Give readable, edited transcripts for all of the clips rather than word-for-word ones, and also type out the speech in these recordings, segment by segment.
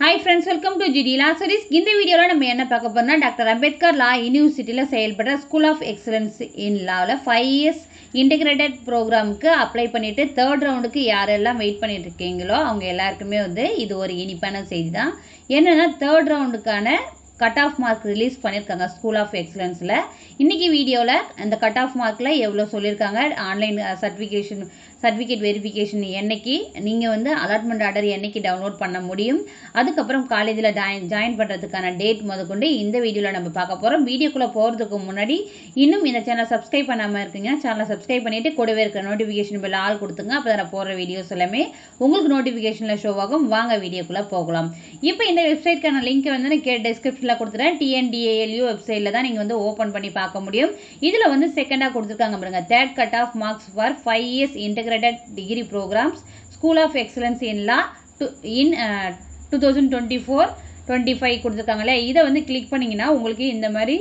Hi friends, welcome to GD Law Series. இந்த வீடியோல நம்ம என்ன பார்க்க போறோம்னா டாக்டர் அம்பேத்கர் லா யுனிவர்சிட்டில செயல்படுற school of excellence in law 5 years integrated ப்ரோக்ராமுக்கு அப்ளை பண்ணிட்டு தேர்ட் ரவுண்டுக்கு யாரெல்லாம் வெயிட் பண்ணிட்டு இருக்கீங்களோ அவங்க எல்லாருக்குமே இது ஒரு இனிப்பான செய்தி தான். என்னன்னா தேர்ட் ரவுண்டுக்கான கட் ஆஃப் மார்க் ரிலீஸ் பண்ணியிருக்காங்க ஸ்கூல் ஆஃப் எக்ஸலன்ஸில். இன்றைக்கி வீடியோவில் அந்த கட் ஆஃப் மார்க்கில் எவ்வளோ சொல்லியிருக்காங்க, ஆன்லைன் சர்டிஃபிகேட் வெரிஃபிகேஷன் என்னைக்கு, நீங்கள் அலாட்மெண்ட் ஆர்டர் என்னைக்கு டவுன்லோட் பண்ண முடியும், அதுக்கப்புறம் காலேஜில் ஜாயின் பண்ணுறதுக்கான டேட் முதற்கொண்டு இந்த வீடியோவில் நம்ம பார்க்க போகிறோம். வீடியோக்குள்ளே போகிறதுக்கு முன்னாடி இன்னும் இந்த சேனலை சப்ஸ்கிரைப் பண்ணாமல் இருக்கீங்கன்னா சேனலை சப்ஸ்கிரைப் பண்ணிவிட்டு கூடவே இருக்கிற நோட்டிஃபிகேஷன் பெல் ஆல் கொடுத்துங்க. அப்போ நான் போடுற வீடியோஸ் எல்லாமே உங்களுக்கு நோட்டிஃபிகேஷனில் ஷோ ஆகும். வாங்க வீடியோக்குள்ளே போகலாம். இப்போ இந்த வெப்சைட்க்கான லிங்க் நான் டிஸ்கிரிப்ஷனில் கொடுத்துறேன். TNDALU வெப்சைட்டில் தான் நீங்கள் ஓப்பன் பண்ணி பார்க்க முடியும். இதில் செகண்டாக கொடுத்துருக்காங்க பாருங்க, third cut off marks for 5 years integrated degree programs school of excellence in law in 2024-25 கொடுத்துருக்காங்களே. இதை கிளிக் பண்ணிங்கன்னா உங்களுக்கு இந்த மாதிரி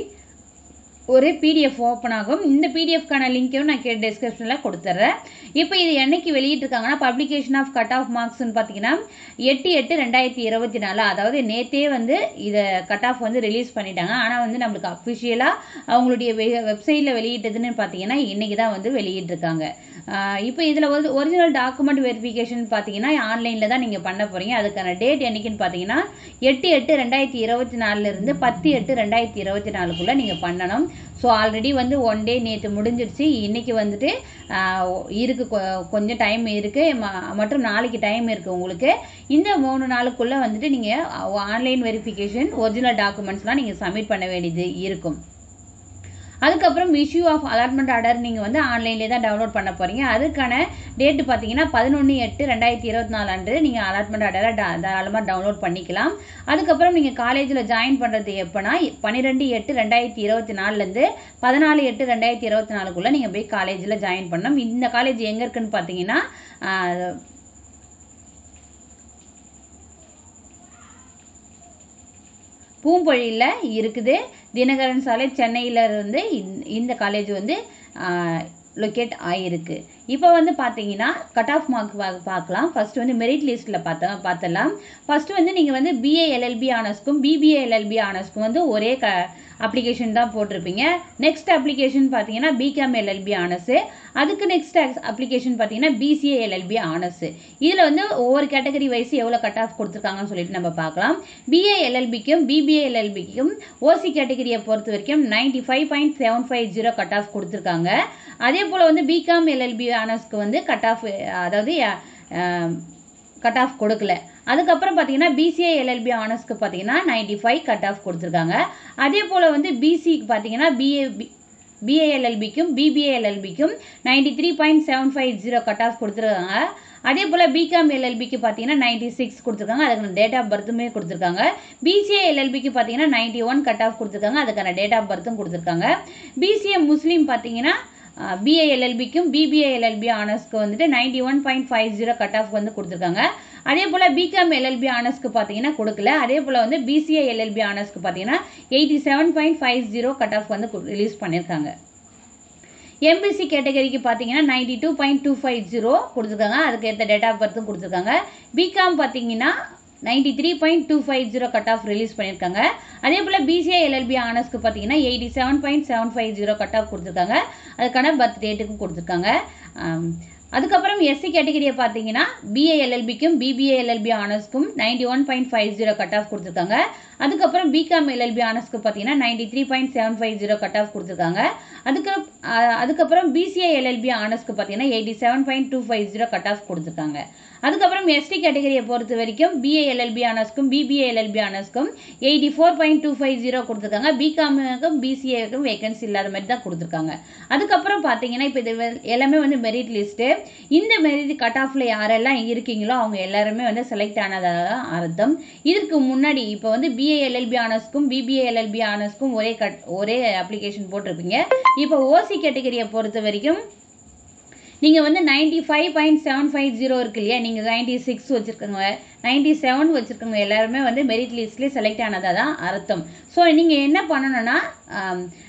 ஒரு PDF ஓப்பன் ஆகும். இந்த PDFக்கான லிங்க்கையும் நான் டிஸ்கிரிப்ஷனில் கொடுத்துட்றேன். இப்போ இது என்னைக்கு வெளியிட்டிருக்காங்கன்னா, பப்ளிகேஷன் ஆஃப் கட் ஆஃப் மார்க்ஸ்ன்னு பார்த்தீங்கன்னா 8/8/2024, அதாவது நேற்றே இதை கட் ஆஃப் ரிலீஸ் பண்ணிட்டாங்க. ஆனால் நம்மளுக்கு அஃபிஷியலாக அவங்களுடைய வெப்சைட்டில் வெளியிட்டதுன்னு பார்த்தீங்கன்னா இன்றைக்கி தான் வெளியிட்டிருக்காங்க. இப்போ இதில் ஒரிஜினல் டாக்குமெண்ட் வெரிஃபிகேஷன் பார்த்தீங்கன்னா ஆன்லைனில் தான் நீங்கள் பண்ண போகிறீங்க. அதுக்கான டேட் என்றைக்குன்னு பார்த்தீங்கன்னா 8/8/2024 10/8/2024 நீங்கள் பண்ணணும். ஸோ ஆல்ரெடி 1 டே நேற்று முடிஞ்சிடுச்சு. இன்றைக்கி இருக்குது, கொஞ்சம் டைம் இருக்குது, மற்றும் நாளைக்கு டைம் இருக்குது உங்களுக்கு. இந்த 3 நாளுக்குள்ளே நீங்கள் ஆன்லைன் வெரிஃபிகேஷன் ஒரிஜினல் டாக்குமெண்ட்ஸ்லாம் நீங்கள் சப்மிட் பண்ண வேண்டியது இருக்கும். அதுக்கப்புறம் இஷ்யூ ஆஃப் அலாட்மெண்ட் ஆர்டர் நீங்கள் ஆன்லைன்லேயே தான் டவுன்லோட் பண்ண போகிறீங்க. அதுக்கான டேட்டு பார்த்தீங்கன்னா 11/8/2024 அன்று நீங்கள் அலாட்மெண்ட் ஆர்டரை தாராளமாக டவுன்லோட் பண்ணிக்கலாம். அதுக்கப்புறம் நீங்கள் காலேஜில் ஜாயின் பண்ணுறது எப்போனா 12/8/2024 14/8/2024 நீங்கள் போய் காலேஜில் ஜாயின் பண்ணணும். இந்த காலேஜ் எங்கே இருக்குன்னு பார்த்தீங்கன்னா பூம்பொழியில் இருக்குது. தினகரன் சாலை சென்னையிலிருந்து இந்த காலேஜ் லொக்கேட் ஆகிருக்கு. இப்போ பார்த்தீங்கன்னா கட் ஆஃப் மார்க் பார்க்கலாம். ஃபஸ்ட்டு மெரிட் லிஸ்ட்டில் பார்த்துடலாம். ஃபஸ்ட்டு நீங்கள் BA LLB ஆனர்ஸ்க்கும் BBA LLB ஆனர்ஸ்க்கும் ஒரே அப்ளிகேஷன் தான் போட்டிருப்பீங்க. நெக்ஸ்ட் அப்ளிகேஷன் பார்த்தீங்கன்னா BCom LLB ஆனர்ஸு. அதுக்கு நெக்ஸ்ட் அப்ளிகேஷன் பார்த்தீங்கன்னா BCA LLB ஆனர்ஸு. இதில் ஒவ்வொரு கேட்டகரி வைஸ் எவ்வளோ கட் ஆஃப் கொடுத்துருக்காங்கன்னு சொல்லிட்டு நம்ம பார்க்கலாம். BA LLBக்கும் BBA LLBக்கும் OC கேட்டகரியை பொறுத்த வரைக்கும் 95.750 கட் ஆஃப் கொடுத்துருக்காங்க. அதே போல் BCom LLB ஆனர்ஸ்க்கு கட் ஆஃப், அதாவது கட் ஆஃப் கொடுக்கல. அதுக்கப்புறம் பார்த்தீங்கன்னா BCA LLB ஆனர்ஸ்க்கு பார்த்தீங்கன்னா 95 கட் ஆஃப் கொடுத்துருக்காங்க. அதே போல் BCக்கு பார்த்தீங்கன்னா BA LLBக்கும் BBA LLBக்கும் 93.750 கட் ஆஃப் கொடுத்துருக்காங்க. அதே போல் BCom LLBக்கு பார்த்தீங்கன்னா 96 கொடுத்துருக்காங்க, அதுக்கான டேட் ஆஃப் பர்த்துமே கொடுத்துருக்காங்க. BCA LLBக்கு பார்த்தீங்கன்னா 91 கட் ஆஃப் கொடுத்துருக்காங்க, அதுக்கான டேட் ஆஃப் பர்த்தும் கொடுத்துருக்காங்க. BCA முஸ்லீம் பார்த்தீங்கன்னா BA LLBக்கும் BBA LLB ஆனர்ஸ்க்கு 91.50 cut off கொடுத்துருக்காங்க. அதே போல் BCom LLB ஆனர்ஸ்க்கு பார்த்தீங்கன்னா கொடுக்கல. அதே போல் BCA LLB ஆனர்ஸ்க்கு பார்த்தீங்கன்னா 87.50 கட் ஆஃப் ரிலீஸ் பண்ணியிருக்காங்க. MBC கேட்டகரிக்கு பார்த்தீங்கன்னா 92.250 கொடுத்துருக்காங்க, அதுக்கு ஏற்ற டேட் ஆஃப் பர்த்தும் கொடுத்துருக்காங்க. BCom பார்த்தீங்கன்னா 93.250 கட் ஆஃப் ரிலீஸ் பண்ணியிருக்காங்க. அதே போல் BCA LLB ஆனர்ஸ்க்கு பார்த்தீங்கன்னா 87.750 கட் ஆஃப் கொடுத்துருக்காங்க, அதுக்கான பர்த் டேட்டுக்கும் கொடுத்துருக்காங்க. அதுக்கப்புறம் SC கேட்டகரியை பார்த்தீங்கன்னா BA LLBக்கும் BBA LLB ஆனர்ஸ்க்கும் 91.50 cut off கொடுத்துருக்காங்க. அதுக்கப்புறம் BCom LLB ஆனர்ஸ்க்கு பார்த்தீங்கன்னா 93.750 கட் ஆஃப் கொடுத்துருக்காங்க. அதுக்கப்புறம் BCA LLB ஆனர்ஸ்க்கு பார்த்தீங்கன்னா 87.250 கட் ஆஃப் கொடுத்துருக்காங்க. அதுக்கப்புறம் ST கேட்டகரியை பொறுத்த வரைக்கும் BA LLB ஆனர்ஸ்க்கும் BBA LLB ஆனர்ஸ்க்கும் 84.250 கொடுத்துருக்காங்க. BComக்கும் BCAக்கும் வேகன்சி இல்லாத மாதிரி தான் கொடுத்துருக்காங்க. அதுக்கப்புறம் பார்த்தீங்கன்னா இப்போ இது எல்லாமே மெரிட் லிஸ்ட்டு. இந்த மெரிட் கட் ஆஃபில் யாரெல்லாம் இருக்கீங்களோ அவங்க எல்லாருமே செலக்ட் ஆனதாக அர்த்தம். இதற்கு முன்னாடி இப்போ BA LLB ஆனர்ஸ்க்கும் BBA LLB ஆனர்ஸ்க்கும் ஒரே அப்ளிகேஷன் போட்டிருப்பீங்க. இப்போ OC கேட்டகரியை பொறுத்த வரைக்கும் நீங்கள் 95.750 இருக்கு இல்லையா, நீங்கள் 96 வச்சுருக்கோங்க, 97 வச்சுருக்கவங்க எல்லாருமே வந்து மெரிட் லிஸ்ட்லேயே செலக்ட் ஆனதாக தான் அர்த்தம். ஸோ நீங்கள் என்ன பண்ணணும்னா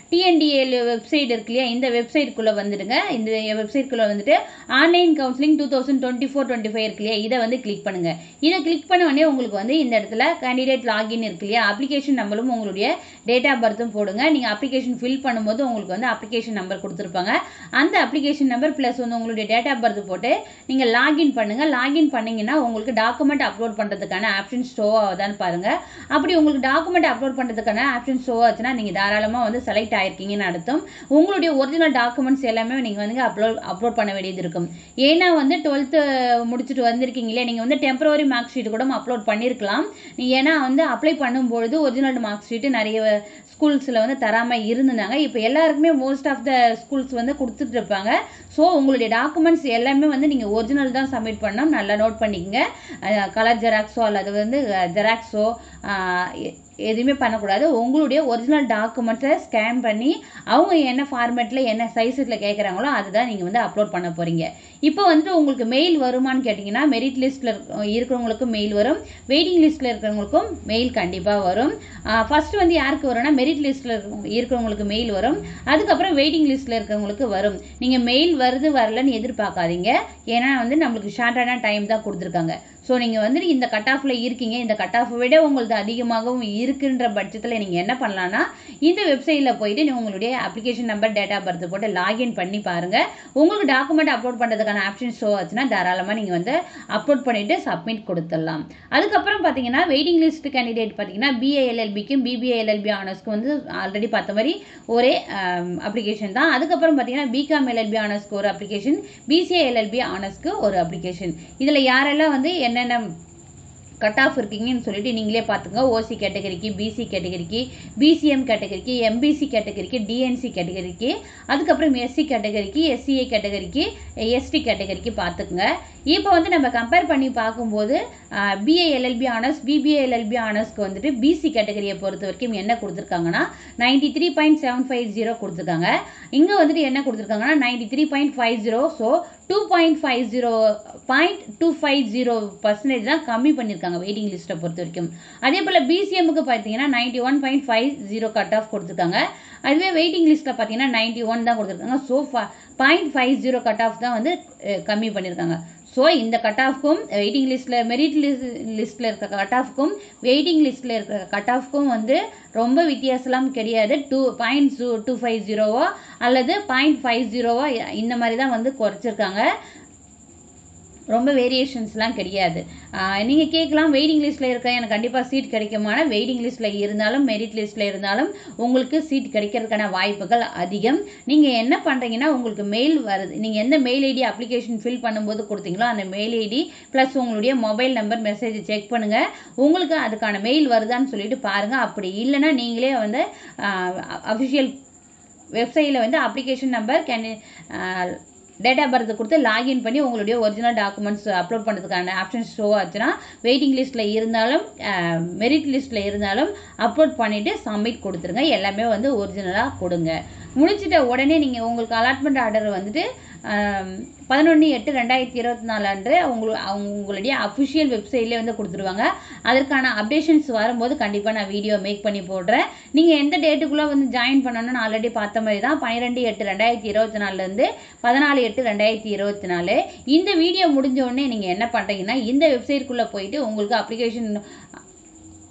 டிஎன்டிஏ வெப்சைட் இருக்கு இல்லையா, இந்த வெப்சைட்குள்ளே வந்துடுங்க. இந்த வெப்சைட்குள்ளே வந்துட்டு ஆன்லைன் கவுன்சிலிங் 2024-25 இருக்கு இல்லையா, இதை வந்து கிளிக் பண்ணுங்கள். இதை கிளிக் பண்ண உடனே உங்களுக்கு வந்து இந்த இடத்துல கேண்டிடேட் லாகின் இருக்கு இல்லையா, அப்ளிகேஷன் நம்பரும் உங்களுடைய டேட் ஆஃப் பர்த்தும் போடுங்க. நீங்கள் அப்ளிகேஷன் ஃபில் பண்ணும்போது உங்களுக்கு வந்து அப்ளிகேஷன் நம்பர் கொடுத்துருப்பாங்க. அந்த அப்ளிகேஷன் நம்பர் ப்ளஸ் வந்து உங்களுடைய டேட் ஆஃப் பர்த் போட்டு நீங்கள் லாகின் பண்ணுங்கள். லாகின் பண்ணிங்கன்னா உங்களுக்கு டாக்குமெண்ட் அப்லோட் பண்ணுறதுக்கான ஆப்ஷன் ஷோ ஆகுதான்னு பாருங்கள். அப்படி உங்களுக்கு டாக்குமெண்ட் அப்லோட் பண்ணுறதுக்கான ஆப்ஷன் ஷோ ஆச்சுன்னா நீங்கள் தாராளமாக வந்து செலக்ட் ஆயிருக்கீங்கன்னு அர்த்தம். உங்களுடைய ஒரிஜினல் டாக்குமெண்ட்ஸ் எல்லாமே நீங்கள் வந்து அப்லோட் பண்ண வேண்டியது இருக்கும். ஏன்னா வந்து 12th முடிச்சுட்டு வந்திருக்கீங்களே, நீங்கள் வந்து டெம்பரவரி மார்க் ஷீட் கூட அப்லோட் பண்ணியிருக்கலாம். ஏன்னா வந்து அப்ளை பண்ணும்பொழுது ஒரிஜினல் மார்க் ஷீட்டு நிறைய ஸ்கூல்ஸில் வந்து தராமல் இருந்திருந்தாங்க. இப்போ எல்லாருக்குமே மோஸ்ட் ஆஃப் த ஸ்கூல்ஸ் வந்து கொடுத்துட்டு இருப்பாங்க. ஸோ உங்களுடைய டாக்குமெண்ட்ஸ் எல்லாமே வந்து நீங்கள் ஒரிஜினல் தான் சப்மிட் பண்ணணும். நல்லா நோட் பண்ணிக்கங்க. கலர் ஜெராக்ஸோ அல்லது வந்து ஜெராக்ஸோ எதுவுமே பண்ணக்கூடாது. உங்களுடைய ஒரிஜினல் டாக்குமெண்ட்ஸை ஸ்கேன் பண்ணி அவங்க என்ன ஃபார்மேட்டில் என்ன சைஸில் கேட்குறாங்களோ அதுதான் நீங்கள் வந்து அப்லோட் பண்ண போகிறீங்க. இப்போ வந்துட்டு உங்களுக்கு மெயில் வருமானு கேட்டிங்கன்னா மெரிட் லிஸ்ட்டில் இருக்கிறவங்களுக்கும் மெயில் வரும், வெயிட்டிங் லிஸ்ட்டில் இருக்கிறவங்களுக்கும் மெயில் கண்டிப்பாக வரும். ஃபஸ்ட்டு வந்து யாருக்கு வரும்னா மெரிட் லிஸ்ட்டில் இருக்கிறவங்களுக்கு மெயில் வரும், அதுக்கப்புறம் வெயிட்டிங் லிஸ்ட்டில் இருக்கிறவங்களுக்கு வரும். நீங்கள் மெயில் வருது வரலன்னு எதிர்பார்க்காதீங்க. ஏன்னா வந்து நம்மளுக்கு ஷார்ட்டான டைம் தான் கொடுத்துருக்காங்க. ஸோ நீங்கள் வந்துட்டு இந்த கட் ஆஃபில் இருக்கீங்க, இந்த கட் ஆஃபை விட உங்களுக்கு அதிகமாகவும் இருக்குன்ற பட்சத்தில் நீங்கள் என்ன பண்ணலான்னா இந்த வெப்சைட்டில் போயிட்டு நீங்கள் உங்களுடைய application number date of birth போட்டு லாகின் பண்ணி பாருங்கள். உங்களுக்கு டாக்குமெண்ட் அப்லோட் பண்ணுறதுக்கான ஆப்ஷன் ஷோ ஆச்சுன்னா தாராளமாக நீங்கள் வந்து அப்லோட் பண்ணிவிட்டு சப்மிட் கொடுத்துடலாம். அதுக்கப்புறம் பார்த்தீங்கன்னா வெயிட்டிங் லிஸ்ட் கேண்டிடேட் பார்த்தீங்கன்னா பிஏஎல்எல்பிக்கும் பிபிஏஎல்எல்பி ஆனர்ஸ்க்கு வந்து ஆல்ரெடி பார்த்த மாதிரி ஒரே அப்ளிகேஷன் தான். அதுக்கப்புறம் பார்த்தீங்கன்னா பிகாம் எல்எல்பி ஆனர்ஸ்க்கு ஒரு அப்ளிகேஷன், பிசிஏஎல்எல்பி ஆனர்ஸ்க்கு ஒரு அப்ளிகேஷன். இதில் யாரெல்லாம் வந்து என்னென்ன கட் ஆஃப் இருக்கீங்கன்னு சொல்லிட்டு நீங்களே பார்த்துங்க. ஓசி கேட்டகரிக்கு, பிசி கேட்டகரிக்கு, பிசிஎம் கேட்டகரிக்கு, எம்பிசி கேட்டகரிக்கு, டிஎன்சி கேட்டகரிக்கு, அதுக்கப்புறம் எஸ்சி கேட்டகரிக்கு, எஸ்சிஏ கேட்டகரிக்கு, எஸ்டி கேட்டகரிக்கு பார்த்துக்குங்க. இப்போ வந்து நம்ம கம்பேர் பண்ணி பார்க்கும்போது பிஏஎல்எல்பி ஆனர்ஸ், பிபிஏஎல்எல்பி ஆனர்ஸ்க்கு வந்துட்டு பிசி கேட்டகரியை பொறுத்த வரைக்கும் என்ன கொடுத்துருக்காங்கன்னா 93.750 கொடுத்துருக்காங்க. இங்கே வந்துட்டு என்ன கொடுத்துருக்காங்கன்னா 93.50. ஸோ 2.50% தான் கம்மி பண்ணியிருக்காங்க வெயிட்டிங் லிஸ்ட்டை பொறுத்த வரைக்கும். அதே போல் பிசிஎம்முக்கு பார்த்தீங்கன்னா 91.50 கட் ஆஃப் கொடுத்துருக்காங்க. அதுவே வெயிட்டிங் லிஸ்ட்டில் பார்த்தீங்கன்னா 91 தான் கொடுத்துருக்காங்க. ஸோ 0.50 கட் ஆஃப் தான் வந்து கம்மி பண்ணியிருக்காங்க. ஸோ இந்த கட் ஆஃப்க்கும் வெயிட்டிங் லிஸ்ட்டில் மெரிட் லிஸ்ட்டில் இருக்க கட் ஆஃப்க்கும் வெயிட்டிங் லிஸ்ட்டில் இருக்க கட் ஆஃப்க்கும் வந்து ரொம்ப வித்தியாசம்லாம் கிடையாது. 2.250 அல்லது 0.50 இந்த மாதிரி தான் வந்து குறைச்சிருக்காங்க. ரொம்ப வேரியேஷன்ஸ்லாம் கிடையாது. நீங்கள் கேட்கலாம் வெயிட்டிங் லிஸ்ட்டில் இருக்க எனக்கு கண்டிப்பாக சீட் கிடைக்குமானா, வெயிட்டிங் லிஸ்ட்டில் இருந்தாலும் மெரிட் லிஸ்ட்டில் இருந்தாலும் உங்களுக்கு சீட் கிடைக்கிறதுக்கான வாய்ப்புகள் அதிகம். நீங்கள் என்ன பண்ணுறீங்கன்னா உங்களுக்கு மெயில் வருது, நீங்கள் எந்த மெயில் ஐடி அப்ளிகேஷன் ஃபில் பண்ணும்போது கொடுத்தீங்களோ அந்த மெயில் ஐடி ப்ளஸ் உங்களுடைய மொபைல் நம்பர் மெசேஜ் செக் பண்ணுங்கள். உங்களுக்கு அதுக்கான மெயில் வருதான்னு சொல்லிட்டு பாருங்கள். அப்படி இல்லைன்னா நீங்களே வந்து அஃபிஷியல் வெப்சைட்டில் வந்து application number date of birth கொடுத்து லாகின் பண்ணி உங்களுடைய ஒரிஜினல் டாக்குமெண்ட்ஸ் அப்லோட் பண்ணுறதுக்கான ஆப்ஷன் ஷோ ஆச்சுன்னா வெயிட்டிங் லிஸ்ட்டில் இருந்தாலும் மெரிட் லிஸ்ட்டில் இருந்தாலும் அப்லோட் பண்ணிவிட்டு சப்மிட் கொடுத்துருங்க. எல்லாமே வந்து ஒரிஜினலாக கொடுங்க. முடிச்சிட்ட உடனே நீங்கள் உங்களுக்கு அலாட்மெண்ட் ஆர்டர் வந்துட்டு 11/8/2024 அன்று உங்களுடைய அஃபிஷியல் வெப்சைட்லேயே வந்து கொடுத்துருவாங்க. அதற்கான அப்டேஷன்ஸ் வரும்போது கண்டிப்பாக நான் வீடியோ மேக் பண்ணி போடுறேன். நீங்கள் எந்த டேட்டுக்குள்ளே வந்து ஜாயின் பண்ணணும்னு ஆல்ரெடி பார்த்த மாதிரி தான் 12/8/2024 14/8/2024. இந்த வீடியோ முடிஞ்ச உடனே நீங்கள் என்ன பண்ணுறீங்கன்னா இந்த வெப்சைட்குள்ளே போயிட்டு உங்களுக்கு அப்ளிகேஷன்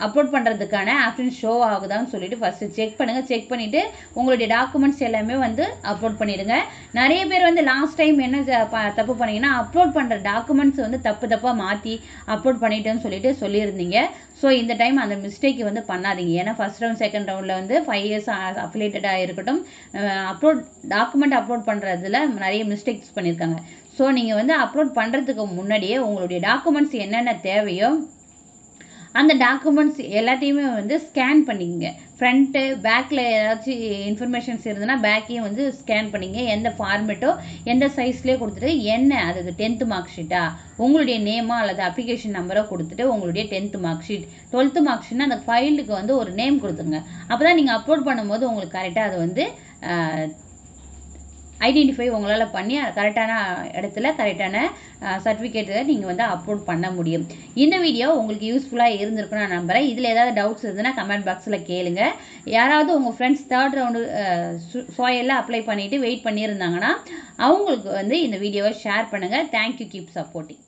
அப்லோட் பண்ணுறதுக்கான ஆப்ஷன் ஷோ ஆகுதான்னு சொல்லிட்டு ஃபஸ்ட்டு செக் பண்ணுங்கள். செக் பண்ணிவிட்டு உங்களுடைய டாக்குமெண்ட்ஸ் எல்லாமே வந்து அப்லோட் பண்ணிடுங்க. நிறைய பேர் வந்து லாஸ்ட் டைம் என்ன தப்பு பண்ணீங்கன்னா அப்லோட் பண்ணுற டாக்குமெண்ட்ஸ் வந்து தப்பாக மாற்றி அப்லோட் பண்ணிட்டேன்னு சொல்லியிருந்தீங்க. ஸோ இந்த டைம் அந்த மிஸ்டேக் வந்து பண்ணாதீங்க. ஏன்னா ஃபஸ்ட் ரவுண்ட் செகண்ட் ரவுண்டில் வந்து 5 years அஃபிலியேட்டடாக இருக்கட்டும் டாக்குமெண்ட் அப்லோட் பண்ணுறதுல நிறைய மிஸ்டேக்ஸ் பண்ணியிருக்காங்க. ஸோ நீங்கள் வந்து அப்லோட் பண்ணுறதுக்கு முன்னாடியே உங்களுடைய டாக்குமெண்ட்ஸ் என்னென்ன தேவையோ அந்த டாக்குமெண்ட்ஸ் எல்லாத்தையுமே வந்து ஸ்கேன் பண்ணிக்கங்க. ஃப்ரண்ட்டு பேக்கில் ஏதாச்சும் இன்ஃபர்மேஷன்ஸ் இருந்ததுன்னா பேக்கையும் வந்து ஸ்கேன் பண்ணிங்க. எந்த ஃபார்மேட்டோ எந்த சைஸ்லேயே கொடுத்துட்டு என்ன அது 10th மார்க் ஷீட்டா உங்களுடைய நேமோ அல்லது அப்ளிகேஷன் நம்பரோ கொடுத்துட்டு உங்களுடைய 10th mark sheet 12th mark ஷீட்னா அந்த ஃபைலுக்கு வந்து ஒரு நேம் கொடுத்துருங்க. அப்போ தான் நீங்கள் அப்லோட் பண்ணும்போது உங்களுக்கு கரெக்டாக அது வந்து ஐடென்டிஃபை உங்களால் பண்ணி கரெக்டான இடத்துல கரெக்டான சர்டிஃபிகேட்டை நீங்கள் வந்து அப்லோட் பண்ண முடியும். இந்த வீடியோ உங்களுக்கு யூஸ்ஃபுல்லாக இருந்திருக்குன்னு நான் நம்புகிறேன். இதில் ஏதாவது டவுட்ஸ் இருந்ததுன்னா கமெண்ட் பாக்ஸில் கேளுங்க. யாராவது உங்கள் ஃப்ரெண்ட்ஸ் 3rd ரவுண்டு சோயலில் அப்ளை பண்ணிவிட்டு வெயிட் பண்ணியிருந்தாங்கன்னா அவங்களுக்கு வந்து இந்த வீடியோவை ஷேர் பண்ணுங்கள். Thank you, keep supporting.